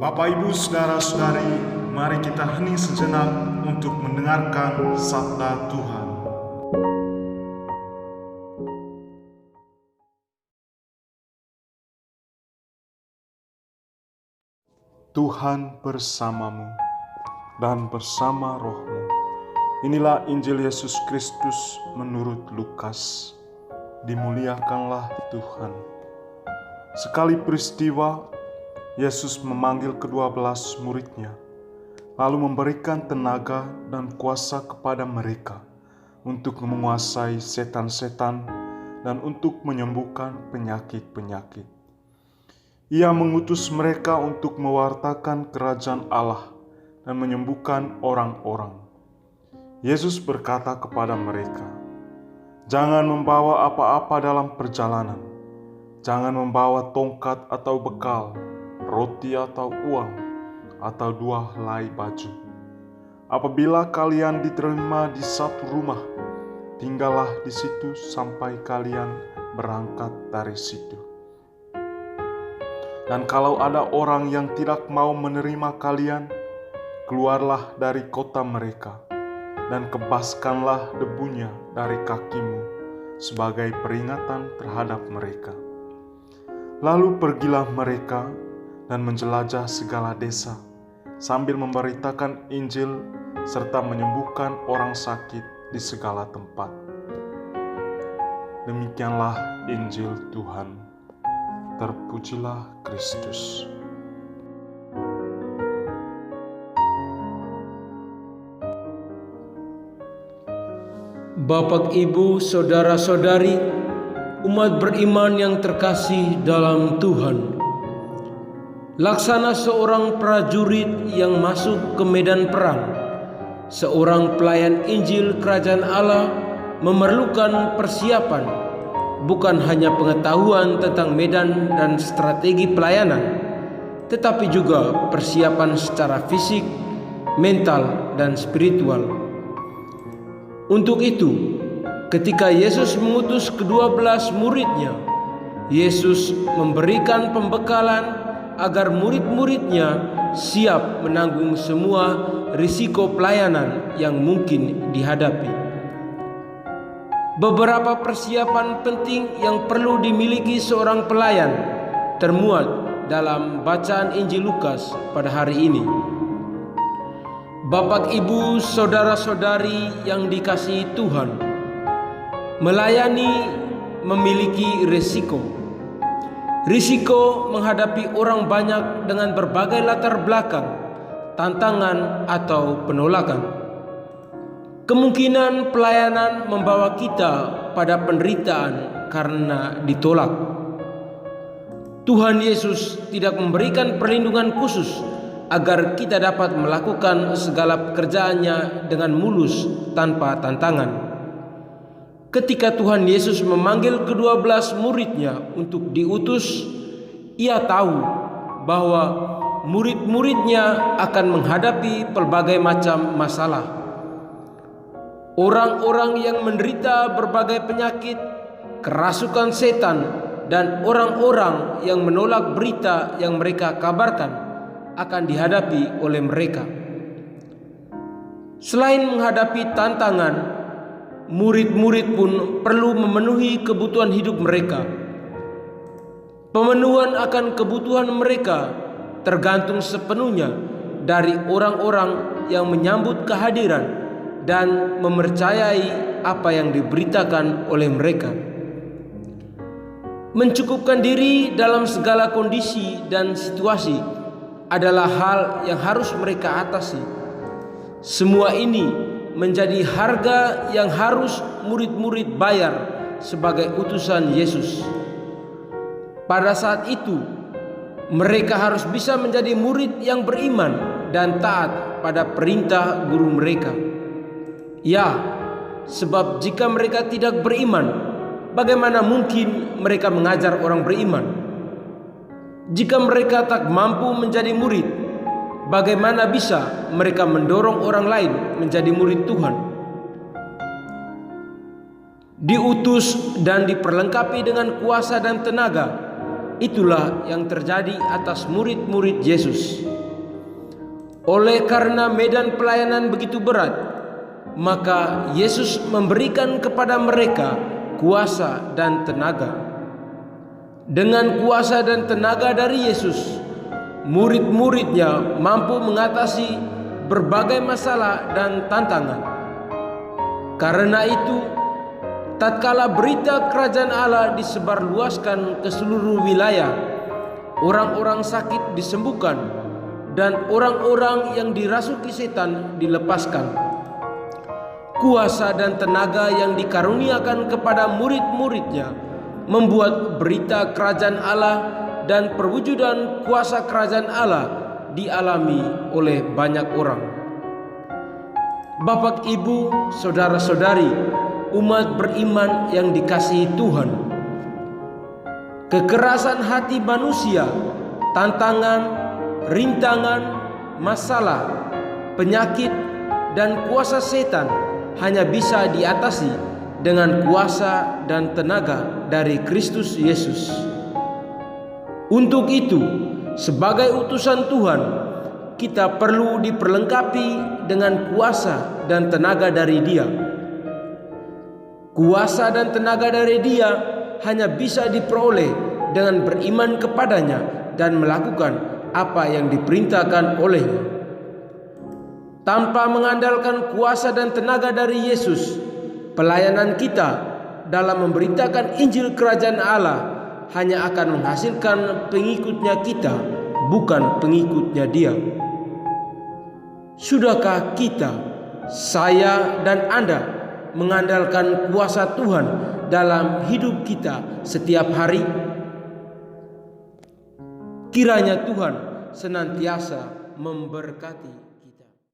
Bapak, Ibu, Saudara-saudari, mari kita hening sejenak untuk mendengarkan sabda Tuhan. Tuhan bersamamu dan bersama rohmu. Inilah Injil Yesus Kristus menurut Lukas. Dimuliakanlah Tuhan. Sekali peristiwa, Yesus memanggil ke-12 muridnya, lalu memberikan tenaga dan kuasa kepada mereka untuk menguasai setan-setan dan untuk menyembuhkan penyakit-penyakit. Ia mengutus mereka untuk mewartakan kerajaan Allah dan menyembuhkan orang-orang. Yesus berkata kepada mereka, "Jangan membawa apa-apa dalam perjalanan. Jangan membawa tongkat atau bekal, roti atau uang, atau 2 helai baju. Apabila kalian diterima di satu rumah, tinggallah di situ sampai kalian berangkat dari situ. Dan kalau ada orang yang tidak mau menerima kalian, keluarlah dari kota mereka, dan kebaskanlah debunya dari kakimu sebagai peringatan terhadap mereka. Lalu pergilah mereka dan menjelajah segala desa, sambil memberitakan Injil serta menyembuhkan orang sakit di segala tempat." Demikianlah Injil Tuhan. Terpujilah Kristus. Bapak, Ibu, Saudara-saudari, umat beriman yang terkasih dalam Tuhan. Laksana seorang prajurit yang masuk ke medan perang, seorang pelayan Injil Kerajaan Allah memerlukan persiapan, bukan hanya pengetahuan tentang medan dan strategi pelayanan, tetapi juga persiapan secara fisik, mental, dan spiritual. Untuk itu, ketika Yesus mengutus ke-12 muridnya, Yesus memberikan pembekalan agar murid-muridnya siap menanggung semua risiko pelayanan yang mungkin dihadapi. Beberapa persiapan penting yang perlu dimiliki seorang pelayan termuat dalam bacaan Injil Lukas pada hari ini. Bapak, Ibu, Saudara-saudari yang dikasihi Tuhan, melayani memiliki risiko. Risiko menghadapi orang banyak dengan berbagai latar belakang, tantangan atau penolakan. Kemungkinan pelayanan membawa kita pada penderitaan karena ditolak. Tuhan Yesus tidak memberikan perlindungan khusus agar kita dapat melakukan segala pekerjaannya dengan mulus tanpa tantangan. Ketika Tuhan Yesus memanggil ke-12 muridnya untuk diutus, ia tahu bahwa murid-muridnya akan menghadapi berbagai macam masalah. Orang-orang yang menderita berbagai penyakit, kerasukan setan, dan orang-orang yang menolak berita yang mereka kabarkan akan dihadapi oleh mereka. Selain menghadapi tantangan, murid-murid pun perlu memenuhi kebutuhan hidup mereka. Pemenuhan akan kebutuhan mereka tergantung sepenuhnya dari orang-orang yang menyambut kehadiran dan mempercayai apa yang diberitakan oleh mereka. Mencukupkan diri dalam segala kondisi dan situasi adalah hal yang harus mereka atasi. Semua ini menjadi harga yang harus murid-murid bayar sebagai utusan Yesus. Pada saat itu, mereka harus bisa menjadi murid yang beriman dan taat pada perintah guru mereka. Ya, sebab jika mereka tidak beriman, bagaimana mungkin mereka mengajar orang beriman? Jika mereka tak mampu menjadi murid, bagaimana bisa mereka mendorong orang lain menjadi murid Tuhan? Diutus dan diperlengkapi dengan kuasa dan tenaga, itulah yang terjadi atas murid-murid Yesus. Oleh karena medan pelayanan begitu berat, maka Yesus memberikan kepada mereka kuasa dan tenaga. Dengan kuasa dan tenaga dari Yesus, murid-muridnya mampu mengatasi berbagai masalah dan tantangan. Karena itu, tatkala berita kerajaan Allah disebarluaskan ke seluruh wilayah, orang-orang sakit disembuhkan dan orang-orang yang dirasuki setan dilepaskan. Kuasa dan tenaga yang dikaruniakan kepada murid-muridnya membuat berita kerajaan Allah dan perwujudan kuasa kerajaan Allah dialami oleh banyak orang. Bapak, Ibu, saudara-saudari, umat beriman yang dikasihi Tuhan, kekerasan hati manusia, tantangan, rintangan, masalah, penyakit, dan kuasa setan hanya bisa diatasi dengan kuasa dan tenaga dari Kristus Yesus. Untuk itu, sebagai utusan Tuhan, kita perlu diperlengkapi dengan kuasa dan tenaga dari Dia. Kuasa dan tenaga dari Dia hanya bisa diperoleh dengan beriman kepadanya dan melakukan apa yang diperintahkan olehnya. Tanpa mengandalkan kuasa dan tenaga dari Yesus, pelayanan kita dalam memberitakan Injil Kerajaan Allah hanya akan menghasilkan pengikutnya kita, bukan pengikutnya Dia. Sudahkah kita, saya dan Anda, mengandalkan kuasa Tuhan dalam hidup kita setiap hari? Kiranya Tuhan senantiasa memberkati.